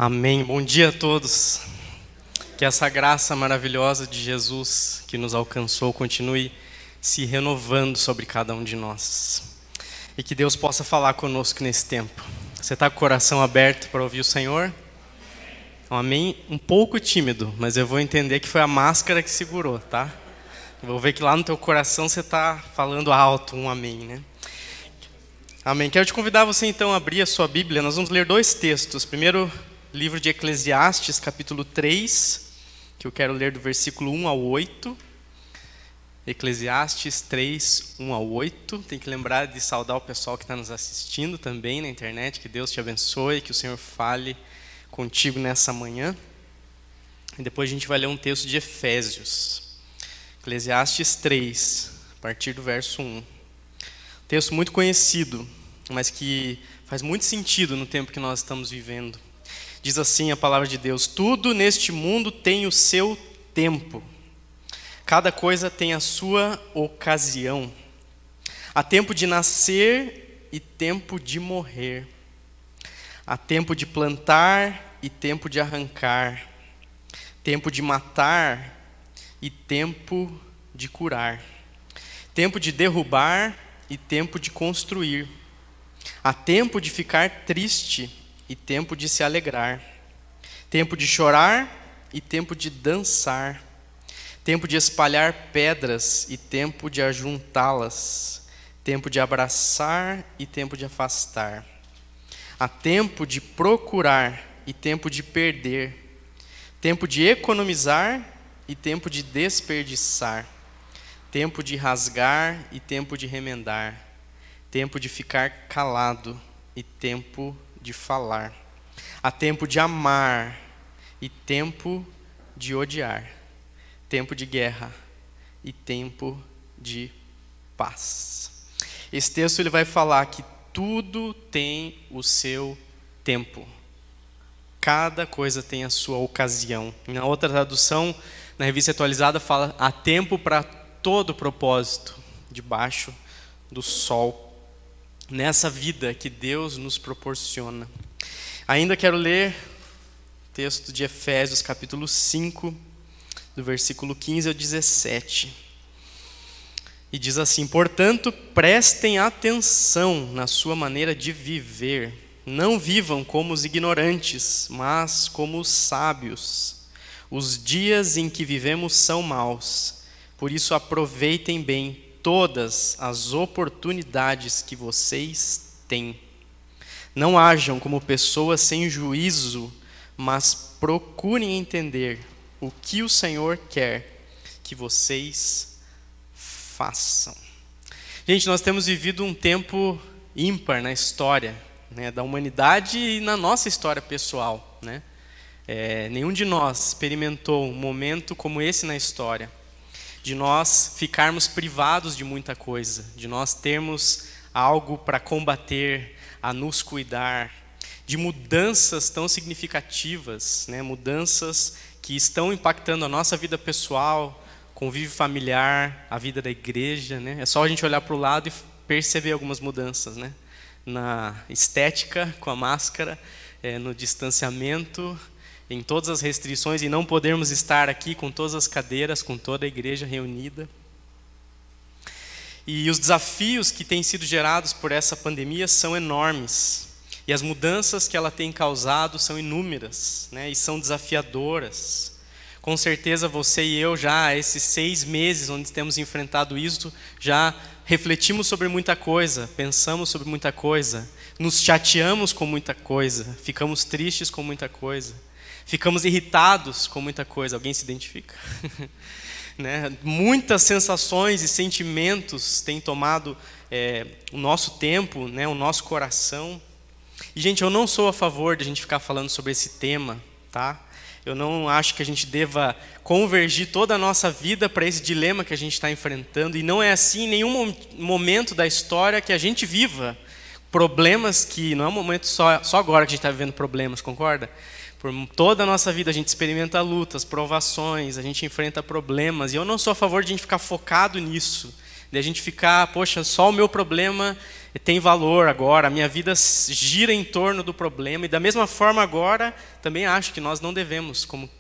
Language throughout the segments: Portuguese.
Amém. Bom dia a todos. Que essa graça maravilhosa de Jesus que nos alcançou continue se renovando sobre cada um de nós. E que Deus possa falar conosco nesse tempo. Você está com o coração aberto para ouvir o Senhor? Um amém um pouco tímido, mas eu vou entender que foi a máscara que segurou, tá? Eu vou ver que lá no teu coração você está falando alto, um amém, né? Amém. Quero te convidar você então a abrir a sua Bíblia. Nós vamos ler dois textos. Primeiro, livro de Eclesiastes, capítulo 3, que eu quero ler do versículo 1 ao 8. Eclesiastes 3, 1 ao 8. Tem que lembrar de saudar o pessoal que está nos assistindo também na internet. Que Deus te abençoe, que o Senhor fale contigo nessa manhã. E depois a gente vai ler um texto de Efésios. Eclesiastes 3, a partir do verso 1. Texto muito conhecido, mas que faz muito sentido no tempo que nós estamos vivendo. Diz assim a palavra de Deus: tudo neste mundo tem o seu tempo. Cada coisa tem a sua ocasião. Há tempo de nascer e tempo de morrer. Há tempo de plantar e tempo de arrancar. Tempo de matar e tempo de curar. Tempo de derrubar e tempo de construir. Há tempo de ficar triste e tempo de se alegrar, tempo de chorar e tempo de dançar, tempo de espalhar pedras e tempo de ajuntá-las, tempo de abraçar e tempo de afastar. Há tempo de procurar e tempo de perder, tempo de economizar e tempo de desperdiçar, tempo de rasgar e tempo de remendar, tempo de ficar calado e tempo de falar. Há tempo de amar e tempo de odiar. Tempo de guerra e tempo de paz. Esse texto ele vai falar que tudo tem o seu tempo. Cada coisa tem a sua ocasião. Na outra tradução, na Revista Atualizada, fala: há tempo para todo propósito debaixo do sol. Nessa vida que Deus nos proporciona. Ainda quero ler o texto de Efésios, capítulo 5, do versículo 15 ao 17. E diz assim: portanto, prestem atenção na sua maneira de viver. Não vivam como os ignorantes, mas como os sábios. Os dias em que vivemos são maus, por isso aproveitem bem todas as oportunidades que vocês têm. Não hajam como pessoas sem juízo, mas procurem entender o que o Senhor quer que vocês façam. Gente, nós temos vivido um tempo ímpar na história, né, da humanidade e na nossa história pessoal, né? Nenhum de nós experimentou um momento como esse na história, de nós ficarmos privados de muita coisa, de nós termos algo para combater, a nos cuidar, de mudanças tão significativas, né? Mudanças que estão impactando a nossa vida pessoal, convívio familiar, a vida da igreja, né? É só a gente olhar para o lado e perceber algumas mudanças, né? Na estética, com a máscara, no distanciamento, em todas as restrições, e não podermos estar aqui com todas as cadeiras, com toda a igreja reunida. E os desafios que têm sido gerados por essa pandemia são enormes. E as mudanças que ela tem causado são inúmeras, né? E são desafiadoras. Com certeza você e eu já, esses 6 meses onde temos enfrentado isso, já refletimos sobre muita coisa, pensamos sobre muita coisa, nos chateamos com muita coisa, ficamos tristes com muita coisa. Ficamos irritados com muita coisa. Alguém se identifica? Né? Muitas sensações e sentimentos têm tomado o nosso tempo, né? O nosso coração. E, gente, eu não sou a favor de a gente ficar falando sobre esse tema, tá? Eu não acho que a gente deva convergir toda a nossa vida para esse dilema que a gente está enfrentando. E não é assim em nenhum momento da história que a gente viva problemas que... Não é um momento só agora que a gente está vivendo problemas, concorda? Por toda a nossa vida a gente experimenta lutas, provações, a gente enfrenta problemas. E eu não sou a favor de a gente ficar focado nisso. De a gente ficar, poxa, só o meu problema tem valor agora, a minha vida gira em torno do problema, e da mesma forma agora, também acho que nós não devemos, como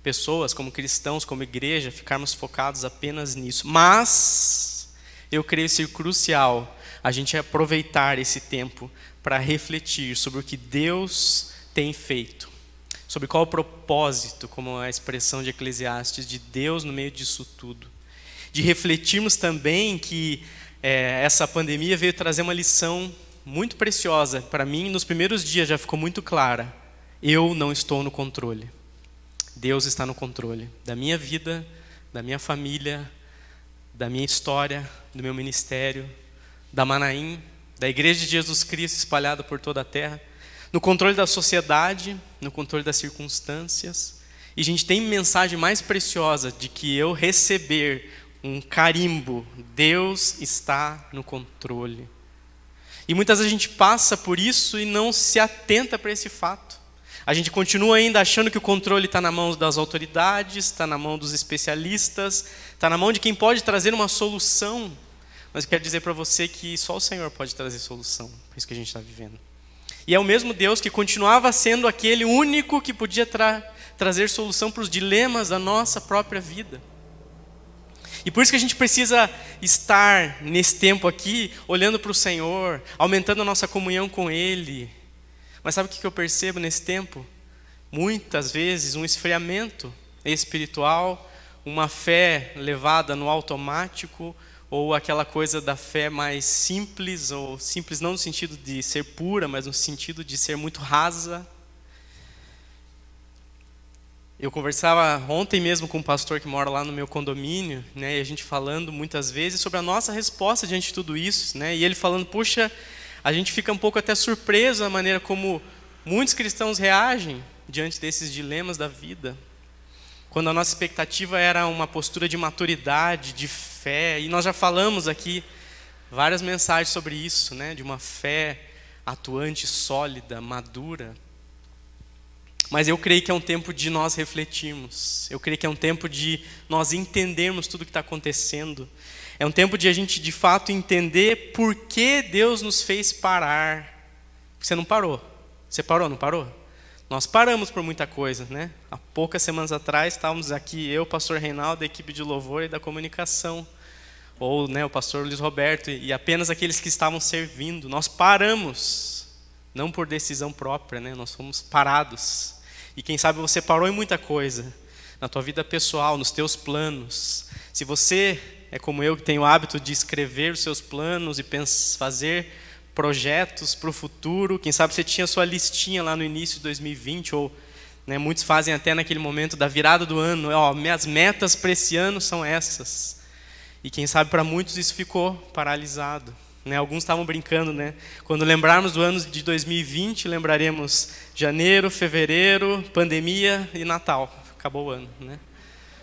pessoas, como cristãos, como igreja, ficarmos focados apenas nisso. Mas eu creio ser crucial a gente aproveitar esse tempo para refletir sobre o que Deus tem feito, sobre qual o propósito, como a expressão de Eclesiastes, de Deus no meio disso tudo. De refletirmos também que essa pandemia veio trazer uma lição muito preciosa. Para mim, nos primeiros dias já ficou muito clara: eu não estou no controle. Deus está no controle da minha vida, da minha família, da minha história, do meu ministério, da Manaim, da Igreja de Jesus Cristo espalhada por toda a terra, no controle da sociedade, no controle das circunstâncias. E a gente tem mensagem mais preciosa de que eu receber um carimbo: Deus está no controle. E muitas vezes a gente passa por isso e não se atenta para esse fato. A gente continua ainda achando que o controle está na mão das autoridades, está na mão dos especialistas, está na mão de quem pode trazer uma solução. Mas eu quero dizer para você que só o Senhor pode trazer solução para isso que a gente está vivendo. E é o mesmo Deus que continuava sendo aquele único que podia trazer solução para os dilemas da nossa própria vida. E por isso que a gente precisa estar nesse tempo aqui, olhando para o Senhor, aumentando a nossa comunhão com Ele. Mas sabe o que eu percebo nesse tempo? Muitas vezes um esfriamento espiritual, uma fé levada no automático, ou aquela coisa da fé mais simples, ou simples não no sentido de ser pura, mas no sentido de ser muito rasa. Eu conversava ontem mesmo com um pastor que mora lá no meu condomínio, né, e a gente falando muitas vezes sobre a nossa resposta diante de tudo isso, né, e ele falando: puxa, a gente fica um pouco até surpreso da maneira como muitos cristãos reagem diante desses dilemas da vida, quando a nossa expectativa era uma postura de maturidade, de fé, e nós já falamos aqui várias mensagens sobre isso, né, de uma fé atuante, sólida, madura. Mas eu creio que é um tempo de nós refletirmos. Eu creio que é um tempo de nós entendermos tudo o que está acontecendo. É um tempo de a gente, de fato, entender por que Deus nos fez parar. Você não parou. Você parou, não parou? Nós paramos por muita coisa, né? Há poucas semanas atrás, estávamos aqui, eu, o pastor Reinaldo, da equipe de louvor e da comunicação. Ou, né, o pastor Luiz Roberto, e apenas aqueles que estavam servindo. Nós paramos. Não por decisão própria, né? Nós fomos parados. E quem sabe você parou em muita coisa, na tua vida pessoal, nos teus planos. Se você é como eu, que tem o hábito de escrever os seus planos e fazer projetos para o futuro, quem sabe você tinha sua listinha lá no início de 2020, ou, né, muitos fazem até naquele momento da virada do ano: ó, minhas metas para esse ano são essas. E quem sabe para muitos isso ficou paralisado. Né, alguns estavam brincando, né? Quando lembrarmos do ano de 2020, lembraremos janeiro, fevereiro, pandemia e Natal. Acabou o ano, né?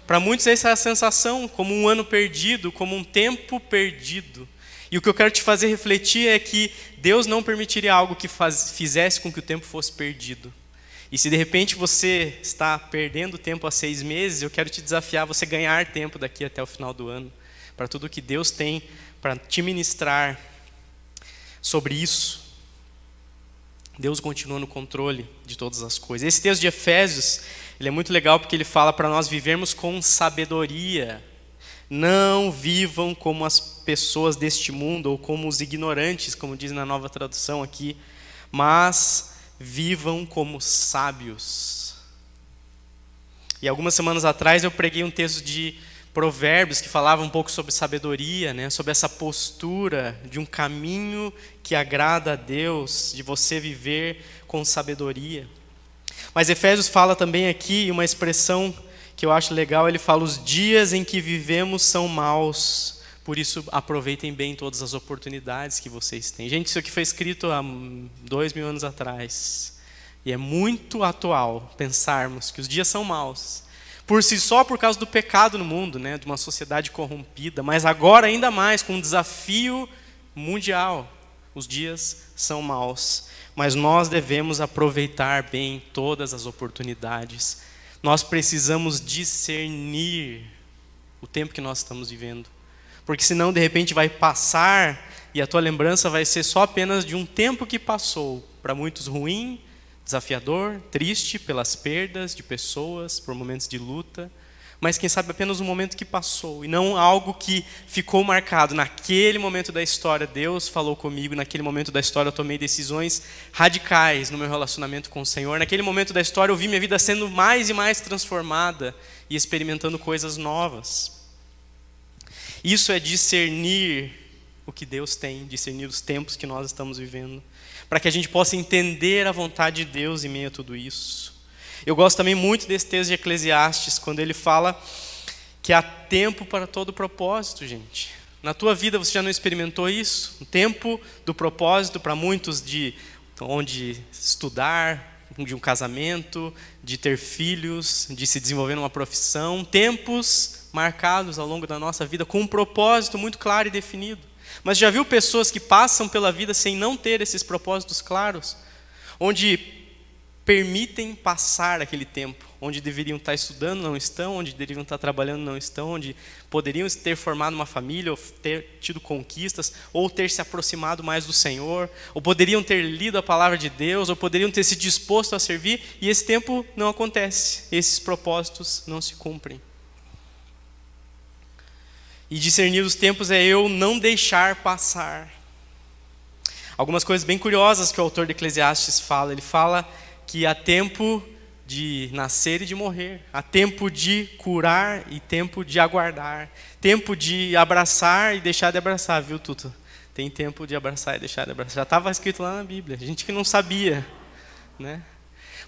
Para muitos essa é a sensação, como um ano perdido, como um tempo perdido. E o que eu quero te fazer refletir é que Deus não permitiria algo que fizesse com que o tempo fosse perdido. E se de repente você está perdendo tempo há 6 meses, eu quero te desafiar a você ganhar tempo daqui até o final do ano, para tudo que Deus tem para te ministrar sobre isso. Deus continua no controle de todas as coisas. Esse texto de Efésios, ele é muito legal porque ele fala para nós vivermos com sabedoria. Não vivam como as pessoas deste mundo ou como os ignorantes, como diz na Nova Tradução aqui, mas vivam como sábios. E algumas semanas atrás eu preguei um texto de Provérbios que falava um pouco sobre sabedoria, né? Sobre essa postura de um caminho que agrada a Deus, de você viver com sabedoria. Mas Efésios fala também aqui uma expressão que eu acho legal, ele fala: os dias em que vivemos são maus, por isso aproveitem bem todas as oportunidades que vocês têm. Gente, isso aqui foi escrito há 2000 anos atrás, e é muito atual pensarmos que os dias são maus. Por si só, por causa do pecado no mundo, né, de uma sociedade corrompida, mas agora ainda mais com um desafio mundial. Os dias são maus, mas nós devemos aproveitar bem todas as oportunidades. Nós precisamos discernir o tempo que nós estamos vivendo, porque senão de repente vai passar e a tua lembrança vai ser só apenas de um tempo que passou, para muitos ruim, desafiador, triste pelas perdas de pessoas, por momentos de luta, mas quem sabe apenas um momento que passou, e não algo que ficou marcado. Naquele momento da história, Deus falou comigo, naquele momento da história eu tomei decisões radicais no meu relacionamento com o Senhor, naquele momento da história eu vi minha vida sendo mais e mais transformada e experimentando coisas novas. Isso é discernir o que Deus tem, discernir os tempos que nós estamos vivendo, para que a gente possa entender a vontade de Deus em meio a tudo isso. Eu gosto também muito desse texto de Eclesiastes, quando ele fala que há tempo para todo propósito, gente. Na tua vida você já não experimentou isso? O tempo do propósito para muitos de onde estudar, de um casamento, de ter filhos, de se desenvolver numa profissão. Tempos marcados ao longo da nossa vida com um propósito muito claro e definido. Mas já viu pessoas que passam pela vida sem não ter esses propósitos claros? Onde permitem passar aquele tempo, onde deveriam estar estudando, não estão, onde deveriam estar trabalhando, não estão, onde poderiam ter formado uma família, ou ter tido conquistas, ou ter se aproximado mais do Senhor, ou poderiam ter lido a palavra de Deus, ou poderiam ter se disposto a servir, e esse tempo não acontece, esses propósitos não se cumprem. E discernir os tempos é eu não deixar passar. Algumas coisas bem curiosas que o autor de Eclesiastes fala, ele fala que há tempo de nascer e de morrer, há tempo de curar e tempo de aguardar, tempo de abraçar e deixar de abraçar, viu, Tuto? Tem tempo de abraçar e deixar de abraçar. Já estava escrito lá na Bíblia, gente que não sabia, né?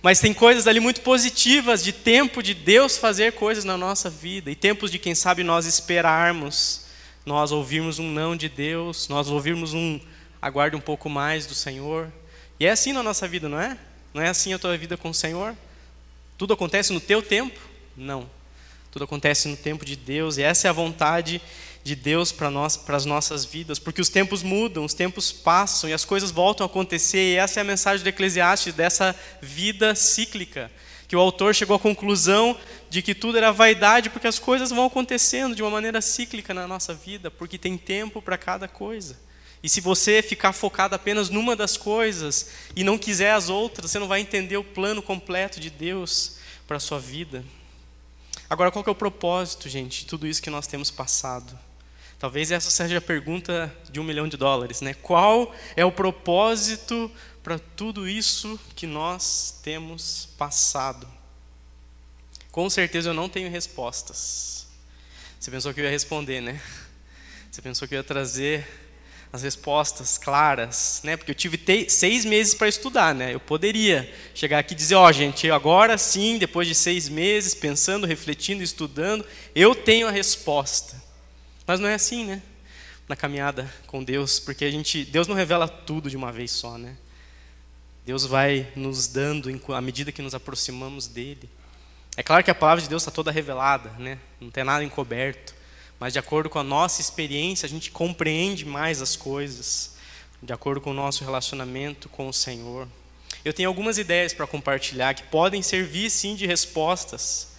Mas tem coisas ali muito positivas de tempo de Deus fazer coisas na nossa vida, e tempos de, quem sabe, nós esperarmos, nós ouvirmos um não de Deus, nós ouvirmos um aguarde um pouco mais do Senhor. E é assim na nossa vida, não é? Não é assim a tua vida com o Senhor? Tudo acontece no teu tempo? Não. Tudo acontece no tempo de Deus, e essa é a vontade de Deus para nós, para as nossas vidas, porque os tempos mudam, os tempos passam e as coisas voltam a acontecer, e essa é a mensagem do Eclesiastes, dessa vida cíclica, que o autor chegou à conclusão de que tudo era vaidade, porque as coisas vão acontecendo de uma maneira cíclica na nossa vida, porque tem tempo para cada coisa. E se você ficar focado apenas numa das coisas e não quiser as outras, você não vai entender o plano completo de Deus para a sua vida. Agora, qual que é o propósito, gente, de tudo isso que nós temos passado? Talvez essa seja a pergunta de $1 milhão, né? Qual é o propósito para tudo isso que nós temos passado? Com certeza eu não tenho respostas. Você pensou que eu ia responder, né? Você pensou que eu ia trazer as respostas claras, né? Porque eu tive 6 meses para estudar, né? Eu poderia chegar aqui e dizer, gente, agora sim, depois de 6 meses, pensando, refletindo, estudando, eu tenho a resposta. Mas não é assim, né? Na caminhada com Deus, porque Deus não revela tudo de uma vez só, né? Deus vai nos dando à medida que nos aproximamos dele. É claro que a palavra de Deus está toda revelada, né? Não tem nada encoberto. Mas de acordo com a nossa experiência, a gente compreende mais as coisas, de acordo com o nosso relacionamento com o Senhor. Eu tenho algumas ideias para compartilhar, que podem servir sim de respostas.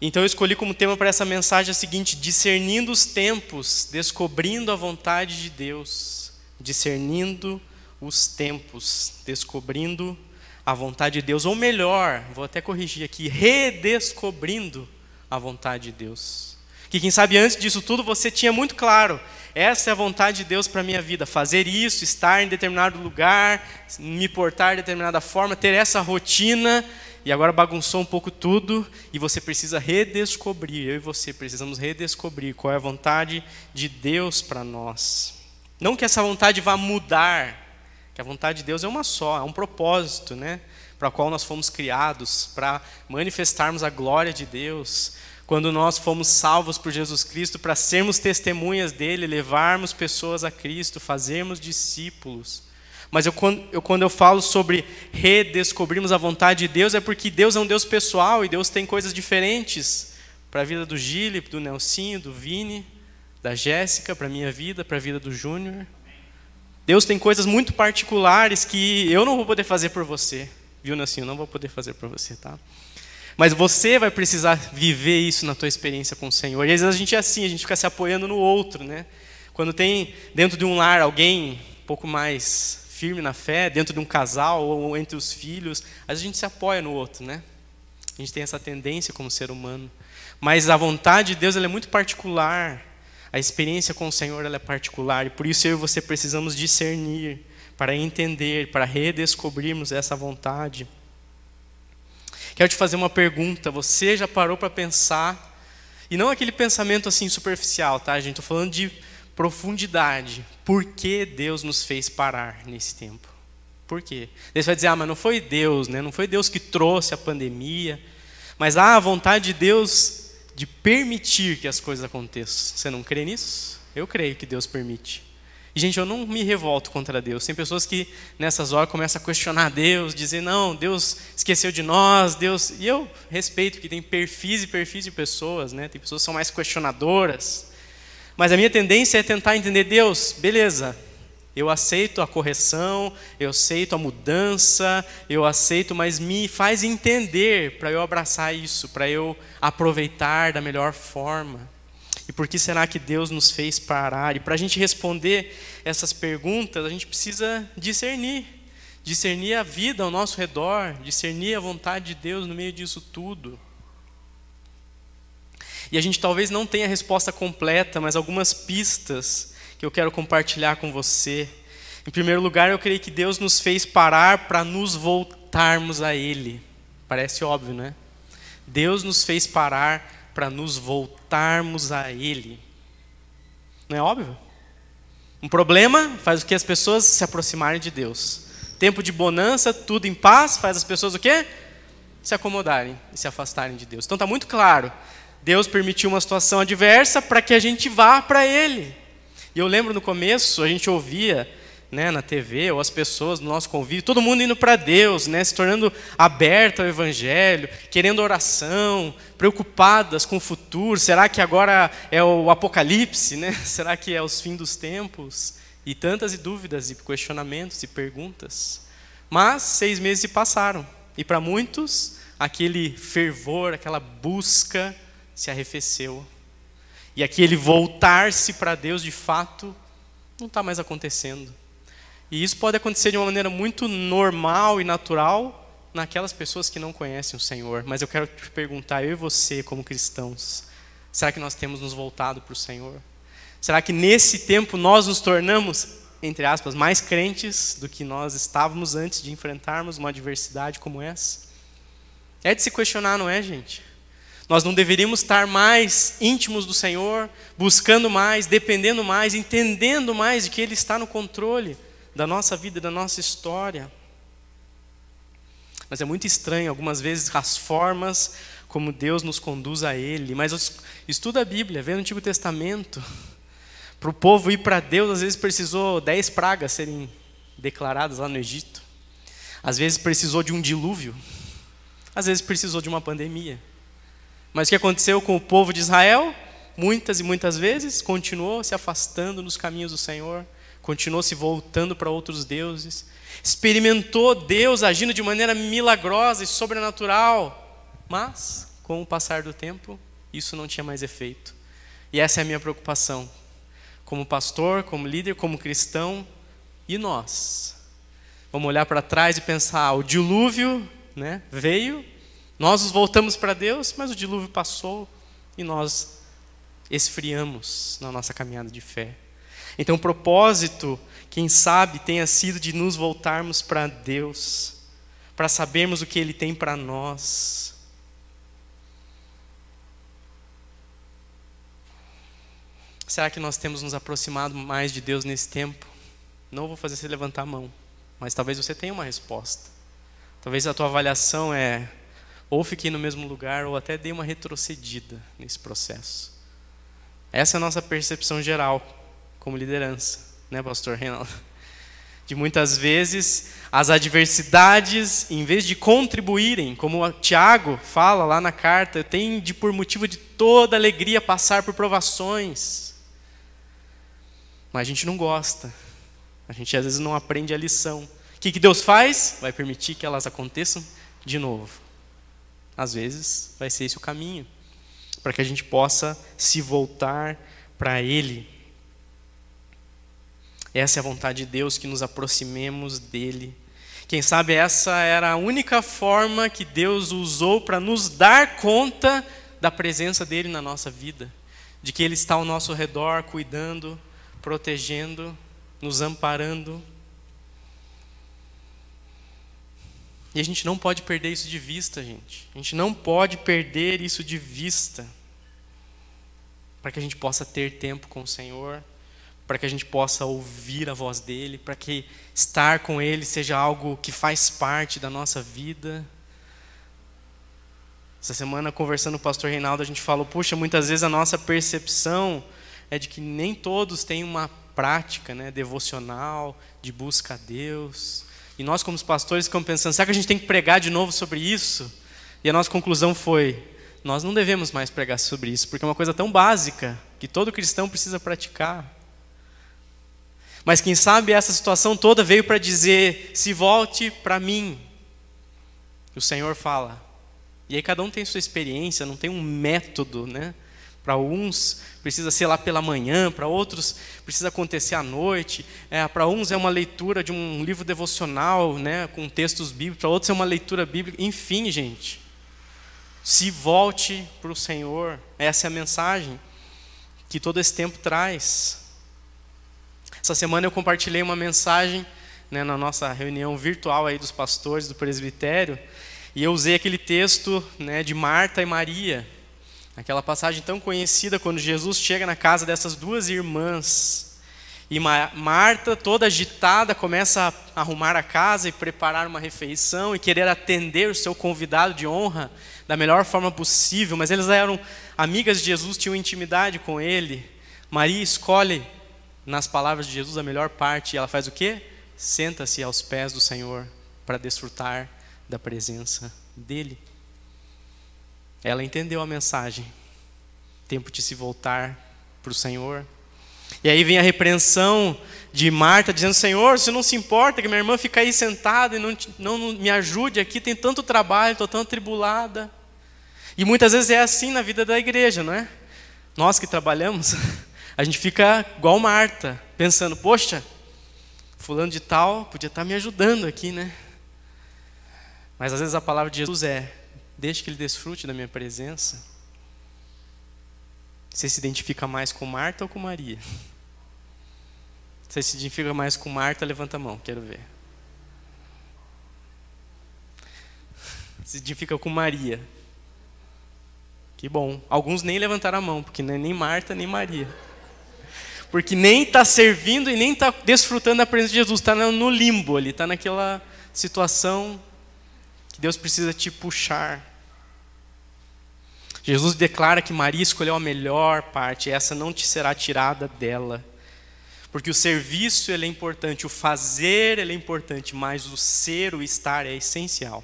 Então eu escolhi como tema para essa mensagem a seguinte: discernindo os tempos, descobrindo a vontade de Deus. Discernindo os tempos, descobrindo a vontade de Deus. Ou melhor, vou até corrigir aqui, redescobrindo a vontade de Deus. Que quem sabe antes disso tudo você tinha muito claro, essa é a vontade de Deus para a minha vida, fazer isso, estar em determinado lugar, me portar de determinada forma, ter essa rotina, e agora bagunçou um pouco tudo, e você precisa redescobrir, eu e você precisamos redescobrir qual é a vontade de Deus para nós. Não que essa vontade vá mudar, que a vontade de Deus é uma só, é um propósito, né? Para o qual nós fomos criados, para manifestarmos a glória de Deus. Quando nós fomos salvos por Jesus Cristo, para sermos testemunhas dele, levarmos pessoas a Cristo, fazermos discípulos. Mas quando eu falo sobre redescobrirmos a vontade de Deus, é porque Deus é um Deus pessoal e Deus tem coisas diferentes para a vida do Gili, do Nelsinho, do Vini, da Jéssica, para a minha vida, para a vida do Júnior. Deus tem coisas muito particulares que eu não vou poder fazer por você, viu, Nelsinho? Eu não vou poder fazer por você, tá? Mas você vai precisar viver isso na tua experiência com o Senhor. E às vezes a gente é assim, a gente fica se apoiando no outro, né? Quando tem dentro de um lar alguém um pouco mais firme na fé, dentro de um casal ou entre os filhos, às vezes a gente se apoia no outro, né? A gente tem essa tendência como ser humano. Mas a vontade de Deus ela é muito particular. A experiência com o Senhor ela é particular. E por isso eu e você precisamos discernir, para entender, para redescobrirmos essa vontade. Quero te fazer uma pergunta. Você já parou para pensar? E não aquele pensamento assim superficial, tá, gente? Estou falando de profundidade. Por que Deus nos fez parar nesse tempo? Por quê? Você vai dizer, mas não foi Deus, né? Não foi Deus que trouxe a pandemia. Mas há a vontade de Deus de permitir que as coisas aconteçam. Você não crê nisso? Eu creio que Deus permite. E, gente, eu não me revolto contra Deus. Tem pessoas que nessas horas começam a questionar Deus, dizer, não, Deus esqueceu de nós, Deus... E eu respeito que tem perfis e perfis de pessoas, né? Tem pessoas que são mais questionadoras. Mas a minha tendência é tentar entender Deus, beleza, eu aceito a correção, eu aceito a mudança, eu aceito, mas me faz entender para eu abraçar isso, para eu aproveitar da melhor forma. E por que será que Deus nos fez parar? E para a gente responder essas perguntas, a gente precisa discernir. Discernir a vida ao nosso redor, discernir a vontade de Deus no meio disso tudo. E a gente talvez não tenha a resposta completa, mas algumas pistas que eu quero compartilhar com você. Em primeiro lugar, eu creio que Deus nos fez parar para nos voltarmos a Ele. Parece óbvio, né? Deus nos fez parar para nos voltarmos a Ele. Não é óbvio? Um problema faz o que as pessoas se aproximarem de Deus. Tempo de bonança, tudo em paz, faz as pessoas o quê? Se acomodarem e se afastarem de Deus. Então está muito claro. Deus permitiu uma situação adversa para que a gente vá para Ele. E eu lembro no começo, a gente ouvia, né, na TV, ou as pessoas no nosso convívio, todo mundo indo para Deus, né, se tornando aberto ao Evangelho, querendo oração, preocupadas com o futuro. Será que agora é o apocalipse? Né? Será que é os fins dos tempos? E tantas dúvidas, e questionamentos, e perguntas. Mas 6 meses se passaram. E para muitos, aquele fervor, aquela busca se arrefeceu. E aquele voltar-se para Deus, de fato, não está mais acontecendo. E isso pode acontecer de uma maneira muito normal e natural naquelas pessoas que não conhecem o Senhor. Mas eu quero te perguntar, eu e você como cristãos, será que nós temos nos voltado para o Senhor? Será que nesse tempo nós nos tornamos, entre aspas, mais crentes do que nós estávamos antes de enfrentarmos uma adversidade como essa? É de se questionar, não é, gente? Nós não deveríamos estar mais íntimos do Senhor, buscando mais, dependendo mais, entendendo mais de que Ele está no controle da nossa vida, da nossa história. Mas é muito estranho, algumas vezes, as formas como Deus nos conduz a Ele. Mas estuda a Bíblia, vê no Antigo Testamento. Para o povo ir para Deus, às vezes precisou 10 pragas serem declaradas lá no Egito. Às vezes precisou de um dilúvio. Às vezes precisou de uma pandemia. Mas o que aconteceu com o povo de Israel? Muitas e muitas vezes continuou se afastando dos caminhos do Senhor. Continuou se voltando para outros deuses, experimentou Deus agindo de maneira milagrosa e sobrenatural, mas, com o passar do tempo, isso não tinha mais efeito. E essa é a minha preocupação, como pastor, como líder, como cristão, e nós? Vamos olhar para trás e pensar, o dilúvio, né, veio, nós nos voltamos para Deus, mas o dilúvio passou e nós esfriamos na nossa caminhada de fé. Então o propósito, quem sabe, tenha sido de nos voltarmos para Deus, para sabermos o que Ele tem para nós. Será que nós temos nos aproximado mais de Deus nesse tempo? Não vou fazer você levantar a mão, mas talvez você tenha uma resposta. Talvez a tua avaliação é, ou fiquei no mesmo lugar, ou até dei uma retrocedida nesse processo. Essa é a nossa percepção geral como liderança, né, pastor Reinaldo? De muitas vezes, as adversidades, em vez de contribuírem, como o Tiago fala lá na carta, tem de por motivo de toda alegria passar por provações. Mas a gente não gosta. A gente às vezes não aprende a lição. O que Deus faz? Vai permitir que elas aconteçam de novo. Às vezes, vai ser esse o caminho, para que a gente possa se voltar para Ele. Essa é a vontade de Deus, que nos aproximemos dele. Quem sabe essa era a única forma que Deus usou para nos dar conta da presença dele na nossa vida, de que ele está ao nosso redor, cuidando, protegendo, nos amparando. E a gente não pode perder isso de vista, gente. A gente não pode perder isso de vista, para que a gente possa ter tempo com o Senhor, para que a gente possa ouvir a voz dele, para que estar com ele seja algo que faz parte da nossa vida. Essa semana, conversando com o pastor Reinaldo, a gente falou, puxa, muitas vezes a nossa percepção é de que nem todos têm uma prática, né, devocional, de busca a Deus. E nós, como os pastores, ficamos pensando, será que a gente tem que pregar de novo sobre isso? E a nossa conclusão foi, nós não devemos mais pregar sobre isso, porque é uma coisa tão básica, que todo cristão precisa praticar. Mas quem sabe essa situação toda veio para dizer, se volte para mim. O Senhor fala. E aí cada um tem sua experiência, não tem um método, né? Para uns precisa ser lá pela manhã, para outros precisa acontecer à noite. Para uns é uma leitura de um livro devocional, né, com textos bíblicos, para outros é uma leitura bíblica. Enfim, gente, se volte para o Senhor. Essa é a mensagem que todo esse tempo traz. Essa semana eu compartilhei uma mensagem, né, na nossa reunião virtual aí dos pastores do presbitério, e eu usei aquele texto, né, de Marta e Maria, aquela passagem tão conhecida quando Jesus chega na casa dessas duas irmãs. E Marta, toda agitada, começa a arrumar a casa e preparar uma refeição e querer atender o seu convidado de honra da melhor forma possível, mas eles eram amigas de Jesus, tinham intimidade com ele. Maria escolhe nas palavras de Jesus a melhor parte, e ela faz o quê? Senta-se aos pés do Senhor para desfrutar da presença dele. Ela entendeu a mensagem. Tempo de se voltar para o Senhor. E aí vem a repreensão de Marta, dizendo, Senhor, você não se importa que minha irmã fique aí sentada e não me ajude aqui, tem tanto trabalho, estou tão atribulada. E muitas vezes é assim na vida da igreja, não é? Nós que trabalhamos, a gente fica igual Marta, pensando, poxa, fulano de tal podia estar me ajudando aqui, né? Mas às vezes a palavra de Jesus é, deixe que ele desfrute da minha presença. Você se identifica mais com Marta ou com Maria? Você se identifica mais com Marta, levanta a mão, quero ver. Se identifica com Maria. Que bom. Alguns nem levantaram a mão, porque não é nem Marta nem Maria. Porque nem está servindo e nem está desfrutando da presença de Jesus. Está no limbo ali, está naquela situação que Deus precisa te puxar. Jesus declara que Maria escolheu a melhor parte, essa não te será tirada dela. Porque o serviço ele é importante, o fazer ele é importante, mas o ser, o estar é essencial.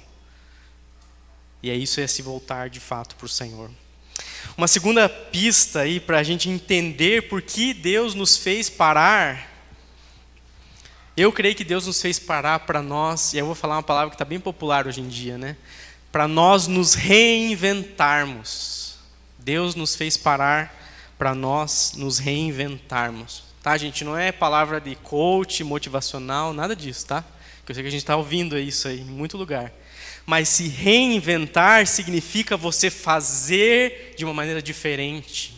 E é isso, é se voltar de fato para o Senhor. Uma segunda pista aí para a gente entender por que Deus nos fez parar. Eu creio que Deus nos fez parar para nós, e eu vou falar uma palavra que está bem popular hoje em dia, né? Para nós nos reinventarmos. Deus nos fez parar para nós nos reinventarmos. Tá, gente? Não é palavra de coach, motivacional, nada disso, tá? Porque eu sei que a gente está ouvindo isso aí em muito lugar. Mas se reinventar significa você fazer de uma maneira diferente.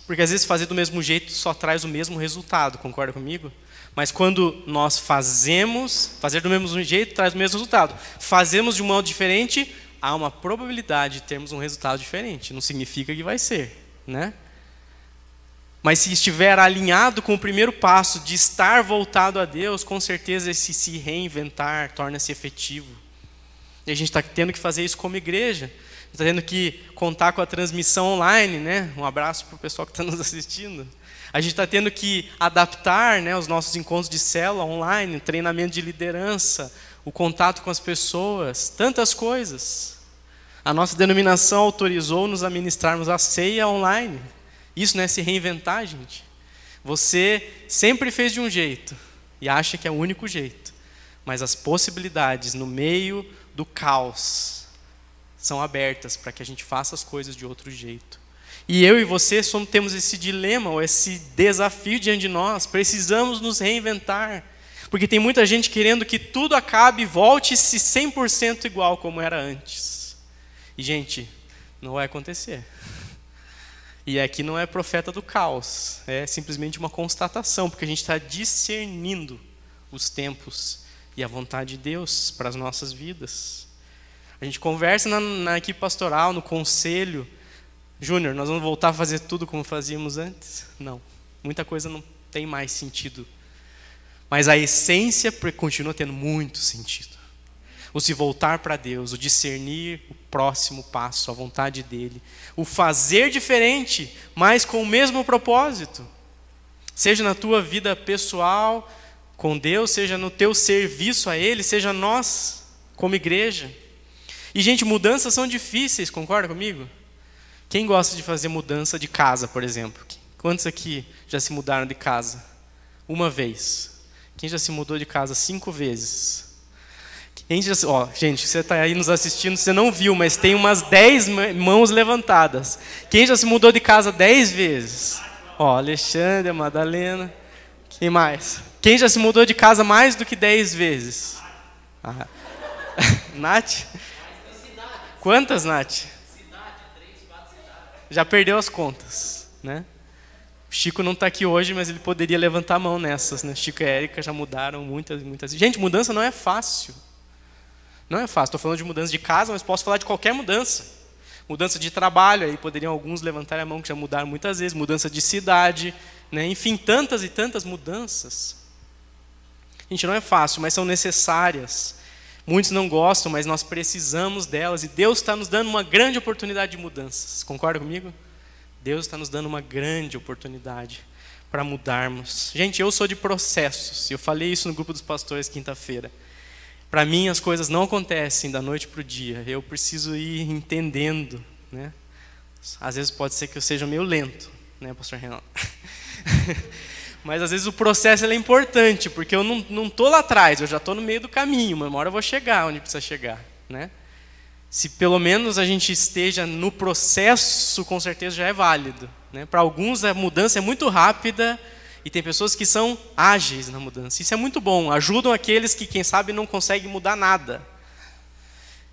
Porque às vezes fazer do mesmo jeito só traz o mesmo resultado, concorda comigo? Mas quando nós fazer do mesmo jeito traz o mesmo resultado. Fazemos de um modo diferente, há uma probabilidade de termos um resultado diferente. Não significa que vai ser, né? Mas se estiver alinhado com o primeiro passo de estar voltado a Deus, com certeza esse se reinventar torna-se efetivo. E a gente está tendo que fazer isso como igreja. Está tendo que contar com a transmissão online, né? Um abraço para o pessoal que está nos assistindo. A gente está tendo que adaptar, né, os nossos encontros de célula online, o treinamento de liderança, o contato com as pessoas, tantas coisas. A nossa denominação autorizou-nos a ministrarmos a ceia online. Isso não é se reinventar, gente. Você sempre fez de um jeito e acha que é o único jeito. Mas as possibilidades no meio do caos são abertas para que a gente faça as coisas de outro jeito. E eu e você temos esse dilema, ou esse desafio diante de nós. Precisamos nos reinventar. Porque tem muita gente querendo que tudo acabe e volte-se 100% igual como era antes. E, gente, não vai acontecer. E aqui não é profeta do caos. É simplesmente uma constatação, porque a gente está discernindo os tempos e a vontade de Deus para as nossas vidas. A gente conversa na equipe pastoral, no conselho. Júnior, nós vamos voltar a fazer tudo como fazíamos antes? Não. Muita coisa não tem mais sentido. Mas a essência continua tendo muito sentido. O se voltar para Deus, o discernir o próximo passo, a vontade dEle. O fazer diferente, mas com o mesmo propósito. Seja na tua vida pessoal com Deus, seja no teu serviço a Ele, seja nós como igreja. E, gente, mudanças são difíceis, concorda comigo? Quem gosta de fazer mudança de casa, por exemplo? Quantos aqui já se mudaram de casa? Uma vez. Quem já se mudou de casa 5 vezes? Gente, você está aí nos assistindo, você não viu, mas tem umas 10 mãos levantadas. Quem já se mudou de casa 10 vezes? Alexandre, Madalena. Quem mais? Quem já se mudou de casa mais do que 10 vezes? Nath? Quantas, Nath? Já perdeu as contas, né? O Chico não está aqui hoje, mas ele poderia levantar a mão nessas, né? Chico e Érica já mudaram muitas. Gente, mudança não é fácil. Não é fácil. Estou falando de mudança de casa, mas posso falar de qualquer mudança. Mudança de trabalho, aí poderiam alguns levantar a mão que já mudaram muitas vezes. Mudança de cidade, né? Enfim, tantas e tantas mudanças. Gente, não é fácil, mas são necessárias. Muitos não gostam, mas nós precisamos delas. E Deus está nos dando uma grande oportunidade de mudanças. Concorda comigo? Deus está nos dando uma grande oportunidade para mudarmos. Gente, eu sou de processos. Eu falei isso no grupo dos pastores quinta-feira. Para mim, as coisas não acontecem da noite para o dia. Eu preciso ir entendendo, né? Às vezes pode ser que eu seja meio lento, né, pastor Renan? Mas às vezes o processo é importante, porque eu não estou lá atrás, eu já estou no meio do caminho, mas uma hora eu vou chegar onde precisa chegar, né? Se pelo menos a gente esteja no processo, com certeza já é válido, né? Para alguns a mudança é muito rápida e tem pessoas que são ágeis na mudança. Isso é muito bom, ajudam aqueles que, quem sabe, não conseguem mudar nada.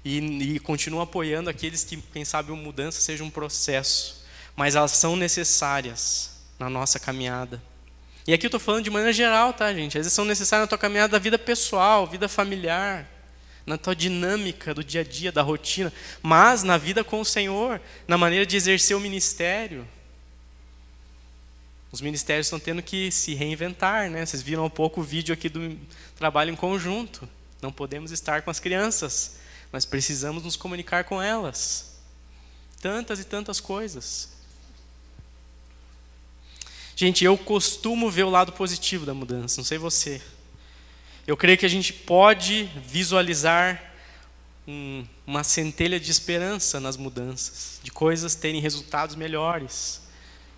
E continuam apoiando aqueles que, quem sabe, a mudança seja um processo. Mas elas são necessárias na nossa caminhada. E aqui eu estou falando de maneira geral, tá, gente? Às vezes são necessárias na tua caminhada da vida pessoal, vida familiar, na tua dinâmica do dia a dia, da rotina, mas na vida com o Senhor, na maneira de exercer o ministério. Os ministérios estão tendo que se reinventar, né? Vocês viram há pouco o vídeo aqui do trabalho em conjunto. Não podemos estar com as crianças, mas precisamos nos comunicar com elas. Tantas e tantas coisas. Gente, eu costumo ver o lado positivo da mudança, não sei você. Eu creio que a gente pode visualizar uma centelha de esperança nas mudanças, de coisas terem resultados melhores,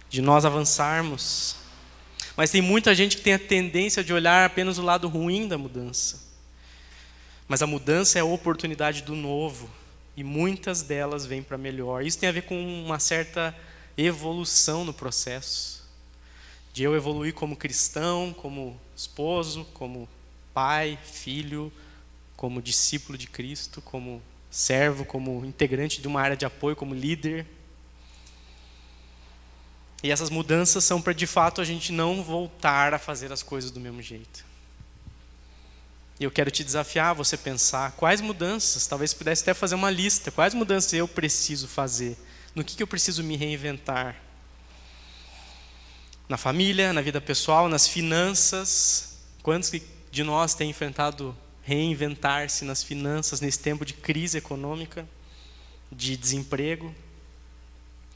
de nós avançarmos. Mas tem muita gente que tem a tendência de olhar apenas o lado ruim da mudança. Mas a mudança é a oportunidade do novo, e muitas delas vêm para melhor. Isso tem a ver com uma certa evolução no processo. De eu evoluir como cristão, como esposo, como pai, filho, como discípulo de Cristo, como servo, como integrante de uma área de apoio, como líder. E essas mudanças são para, de fato, a gente não voltar a fazer as coisas do mesmo jeito. E eu quero te desafiar a você pensar quais mudanças, talvez pudesse até fazer uma lista, quais mudanças eu preciso fazer, no que eu preciso me reinventar. Na família, na vida pessoal, nas finanças. Quantos de nós têm enfrentado reinventar-se nas finanças nesse tempo de crise econômica, de desemprego?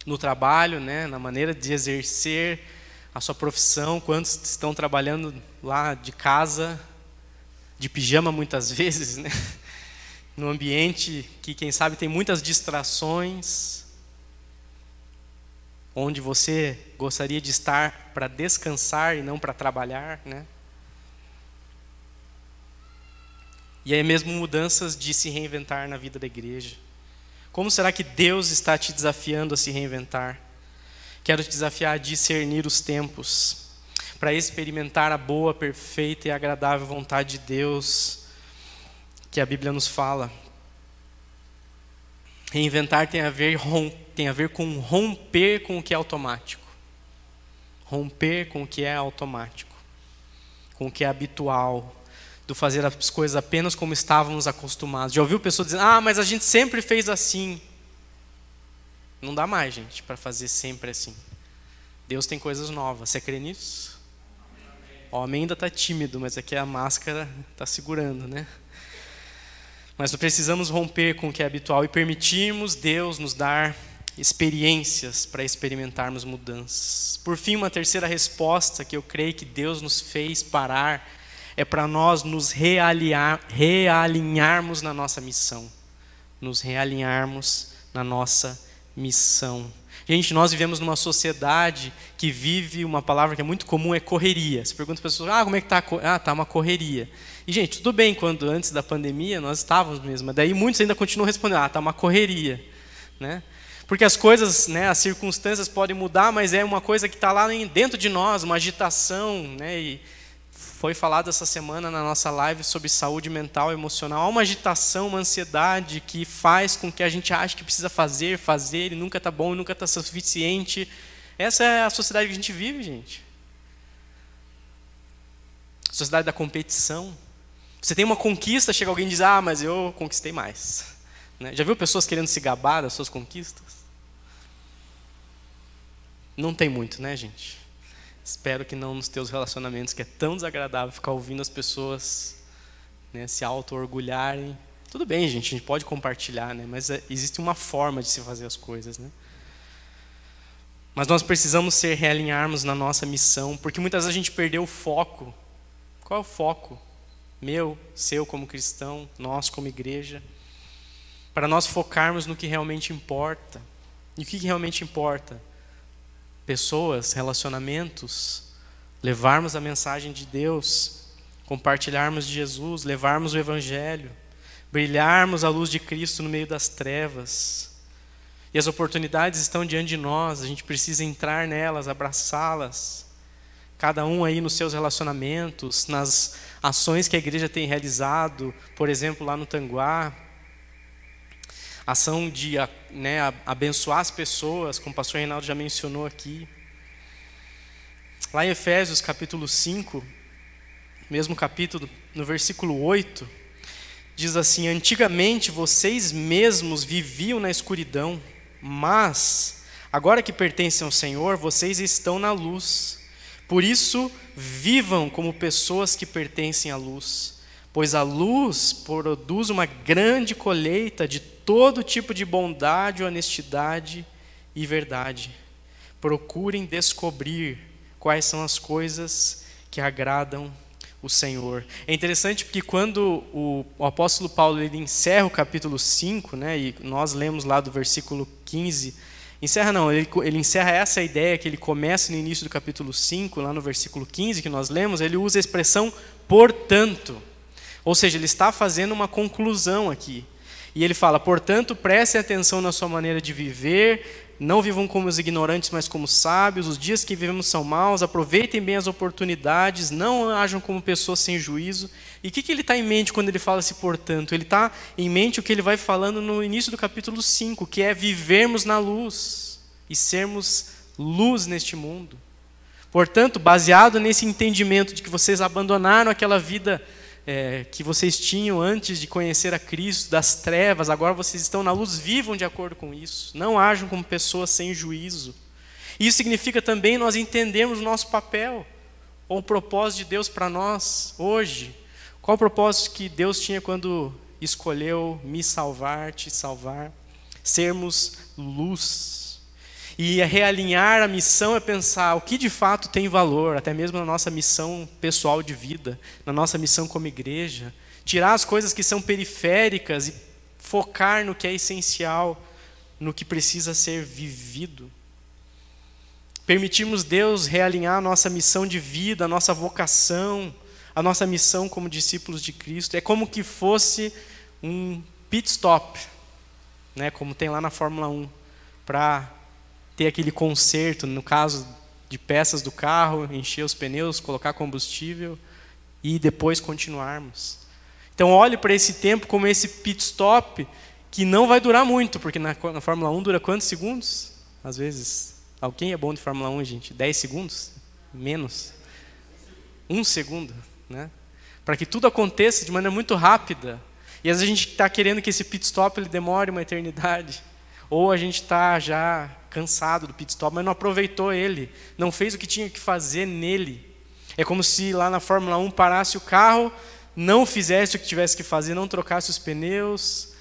No trabalho, né, na maneira de exercer a sua profissão. Quantos estão trabalhando lá de casa, de pijama muitas vezes, né? Num ambiente que, quem sabe, tem muitas distrações, onde você gostaria de estar para descansar e não para trabalhar, né? E aí mesmo mudanças de se reinventar na vida da igreja. Como será que Deus está te desafiando a se reinventar? quero te desafiar a discernir os tempos, para experimentar a boa, perfeita e agradável vontade de Deus, que a Bíblia nos fala. Reinventar tem a ver com romper com o que é automático. Romper com o que é automático, com o que é habitual, do fazer as coisas apenas como estávamos acostumados. Já ouviu pessoas dizendo, mas a gente sempre fez assim. Não dá mais, gente, para fazer sempre assim. Deus tem coisas novas. Você crê nisso? O homem ainda está tímido, mas aqui a máscara está segurando, né? Mas nós precisamos romper com o que é habitual e permitirmos Deus nos dar experiências para experimentarmos mudanças. Por fim, uma terceira resposta que eu creio que Deus nos fez parar é para nós nos realinharmos na nossa missão. Nos realinharmos na nossa missão. Gente, nós vivemos numa sociedade que vive uma palavra que é muito comum, é correria. Você pergunta para as pessoas, como é que está? Está uma correria. E, gente, tudo bem quando antes da pandemia nós estávamos mesmo, mas daí muitos ainda continuam respondendo, está uma correria. Né? Porque as coisas, né, as circunstâncias podem mudar, mas é uma coisa que está lá dentro de nós, uma agitação. Né? E foi falado essa semana na nossa live sobre saúde mental e emocional. Há uma agitação, uma ansiedade que faz com que a gente ache que precisa fazer, e nunca está bom, e nunca está suficiente. Essa é a sociedade que a gente vive, gente. A sociedade da competição. Você tem uma conquista, chega alguém e diz, mas eu conquistei mais. Né? Já viu pessoas querendo se gabar das suas conquistas? Não tem muito, né, gente? Espero que não nos teus relacionamentos, que é tão desagradável ficar ouvindo as pessoas, né, se auto-orgulharem. Tudo bem, gente, a gente pode compartilhar, né, mas existe uma forma de se fazer as coisas. Né? Mas nós precisamos realinharmos na nossa missão, porque muitas vezes a gente perdeu o foco. Qual é o foco? Meu, seu como cristão, nós como igreja. Para nós focarmos no que realmente importa. E o que realmente importa? Pessoas, relacionamentos, levarmos a mensagem de Deus, compartilharmos de Jesus, levarmos o Evangelho, brilharmos a luz de Cristo no meio das trevas. E as oportunidades estão diante de nós, a gente precisa entrar nelas, abraçá-las. Cada um aí nos seus relacionamentos, nas ações que a igreja tem realizado, por exemplo, lá no Tanguá, ação de abençoar as pessoas, como o pastor Reinaldo já mencionou aqui. Lá em Efésios capítulo 5, mesmo capítulo, no versículo 8, diz assim, antigamente vocês mesmos viviam na escuridão, mas agora que pertencem ao Senhor, vocês estão na luz. Por isso, vivam como pessoas que pertencem à luz, pois a luz produz uma grande colheita de todo tipo de bondade, honestidade e verdade. Procurem descobrir quais são as coisas que agradam o Senhor. É interessante porque quando o apóstolo Paulo ele encerra o capítulo 5, né, e nós lemos lá do versículo 15, ele encerra essa ideia que ele começa no início do capítulo 5, lá no versículo 15 que nós lemos, ele usa a expressão portanto. Ou seja, ele está fazendo uma conclusão aqui. E ele fala, portanto, prestem atenção na sua maneira de viver, não vivam como os ignorantes, mas como sábios, os dias que vivemos são maus, aproveitem bem as oportunidades, não ajam como pessoas sem juízo. E o que ele está em mente quando ele fala esse portanto? Ele está em mente o que ele vai falando no início do capítulo 5, que é vivermos na luz e sermos luz neste mundo. Portanto, baseado nesse entendimento de que vocês abandonaram aquela vida que vocês tinham antes de conhecer a Cristo, das trevas, agora vocês estão na luz, vivam de acordo com isso. Não ajam como pessoas sem juízo. Isso significa também nós entendermos o nosso papel, ou o propósito de Deus para nós hoje. Qual o propósito que Deus tinha quando escolheu me salvar, te salvar? Sermos luz. E realinhar a missão é pensar o que de fato tem valor, até mesmo na nossa missão pessoal de vida, na nossa missão como igreja. Tirar as coisas que são periféricas e focar no que é essencial, no que precisa ser vivido. Permitirmos Deus realinhar a nossa missão de vida, a nossa vocação, a nossa missão como discípulos de Cristo. É como que fosse um pit stop, né, como tem lá na Fórmula 1, para ter aquele conserto, no caso de peças do carro, encher os pneus, colocar combustível e depois continuarmos. Então olhe para esse tempo como esse pit stop que não vai durar muito, porque na Fórmula 1 dura quantos segundos? Às vezes, alguém é bom de Fórmula 1, gente? 10 segundos? Menos? 1 segundo, né? Para que tudo aconteça de maneira muito rápida. E às vezes a gente está querendo que esse pit stop ele demore uma eternidade. Ou a gente está já cansado do pit stop, mas não aproveitou ele, não fez o que tinha que fazer nele. É como se lá na Fórmula 1 parasse o carro, não fizesse o que tivesse que fazer, não trocasse os pneus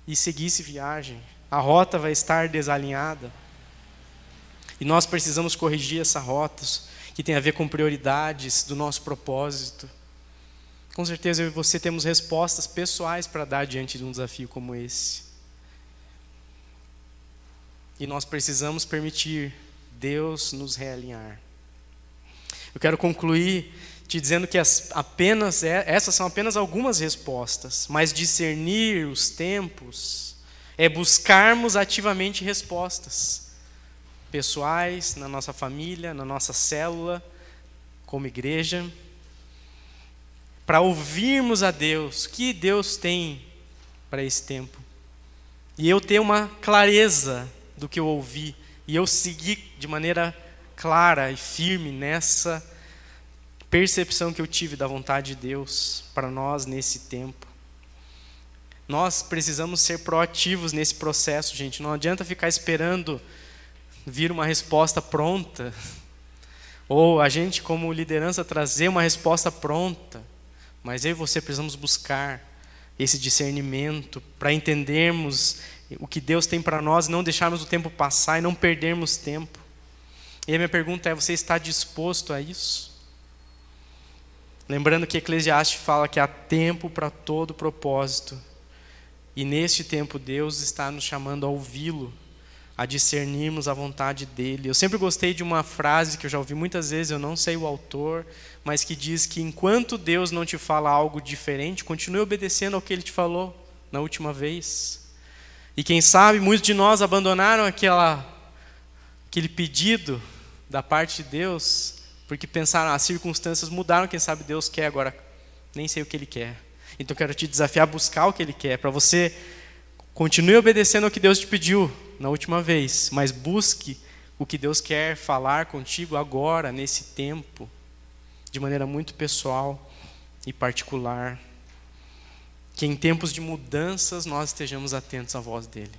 e seguisse viagem. A rota vai estar desalinhada. E nós precisamos corrigir essa rota, que tem a ver com prioridades do nosso propósito. Com certeza eu e você temos respostas pessoais para dar diante de um desafio como esse. E nós precisamos permitir Deus nos realinhar. Eu quero concluir te dizendo que essas são apenas algumas respostas, mas discernir os tempos é buscarmos ativamente respostas pessoais, na nossa família, na nossa célula, como igreja, para ouvirmos a Deus, o que Deus tem para esse tempo. E eu ter uma clareza do que eu ouvi, e eu seguir de maneira clara e firme nessa percepção que eu tive da vontade de Deus para nós nesse tempo. Nós precisamos ser proativos nesse processo, gente. Não adianta ficar esperando vir uma resposta pronta, ou a gente como liderança trazer uma resposta pronta, mas eu e você precisamos buscar esse discernimento para entendermos o que Deus tem para nós, não deixarmos o tempo passar e não perdermos tempo. E a minha pergunta é, você está disposto a isso? Lembrando que Eclesiastes fala que há tempo para todo propósito, e neste tempo Deus está nos chamando a ouvi-lo, a discernirmos a vontade dele. Eu sempre gostei de uma frase que eu já ouvi muitas vezes, eu não sei o autor, mas que diz que enquanto Deus não te fala algo diferente, continue obedecendo ao que ele te falou na última vez. E quem sabe, muitos de nós abandonaram aquele pedido da parte de Deus, porque pensaram, as circunstâncias mudaram, quem sabe Deus quer agora, nem sei o que Ele quer. Então eu quero te desafiar a buscar o que Ele quer, para você continue obedecendo ao que Deus te pediu na última vez, mas busque o que Deus quer falar contigo agora, nesse tempo, de maneira muito pessoal e particular. Que em tempos de mudanças nós estejamos atentos à voz dele.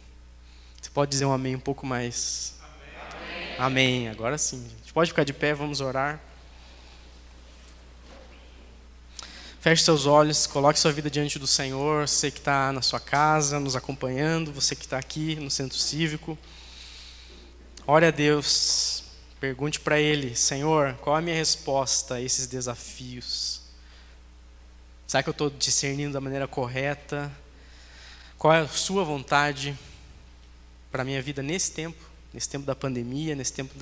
Você pode dizer um amém um pouco mais? Amém. Amém. Agora sim. A gente pode ficar de pé, vamos orar. Feche seus olhos, coloque sua vida diante do Senhor. Você que está na sua casa, nos acompanhando, você que está aqui no Centro Cívico. Ore a Deus, pergunte para Ele, Senhor, qual é a minha resposta a esses desafios? Será que eu estou discernindo da maneira correta? Qual é a sua vontade para a minha vida nesse tempo da pandemia, nesse tempo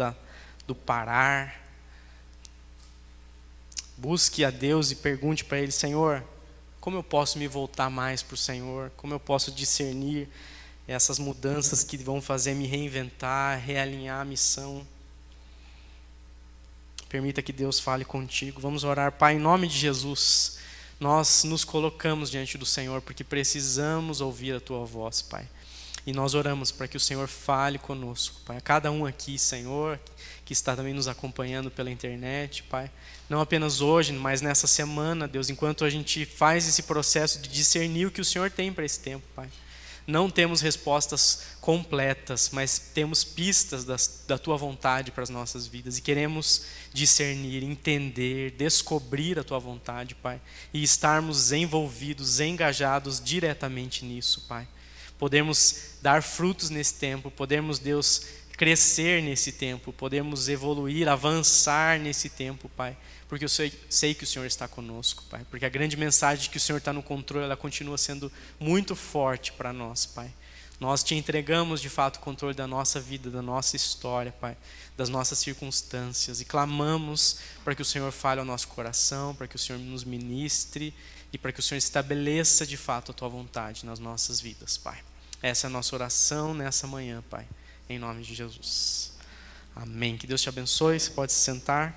do parar? Busque a Deus e pergunte para Ele, Senhor, como eu posso me voltar mais para o Senhor? Como eu posso discernir essas mudanças que vão fazer me reinventar, realinhar a missão? Permita que Deus fale contigo. Vamos orar. Pai, em nome de Jesus, nós nos colocamos diante do Senhor porque precisamos ouvir a Tua voz, Pai. E nós oramos para que o Senhor fale conosco, Pai. A cada um aqui, Senhor, que está também nos acompanhando pela internet, Pai. Não apenas hoje, mas nessa semana, Deus, enquanto a gente faz esse processo de discernir o que o Senhor tem para esse tempo, Pai. Não temos respostas completas, mas temos pistas da Tua vontade para as nossas vidas. E queremos discernir, entender, descobrir a Tua vontade, Pai. E estarmos envolvidos, engajados diretamente nisso, Pai. Podemos dar frutos nesse tempo, podemos, Deus, crescer nesse tempo, podemos evoluir, avançar nesse tempo, Pai. Porque eu sei que o Senhor está conosco, Pai. Porque a grande mensagem de que o Senhor está no controle, ela continua sendo muito forte para nós, Pai. Nós te entregamos, de fato, o controle da nossa vida, da nossa história, Pai, das nossas circunstâncias. E clamamos para que o Senhor fale ao nosso coração, para que o Senhor nos ministre e para que o Senhor estabeleça, de fato, a Tua vontade nas nossas vidas, Pai. Essa é a nossa oração nessa manhã, Pai. Em nome de Jesus. Amém. Que Deus te abençoe. Você pode se sentar.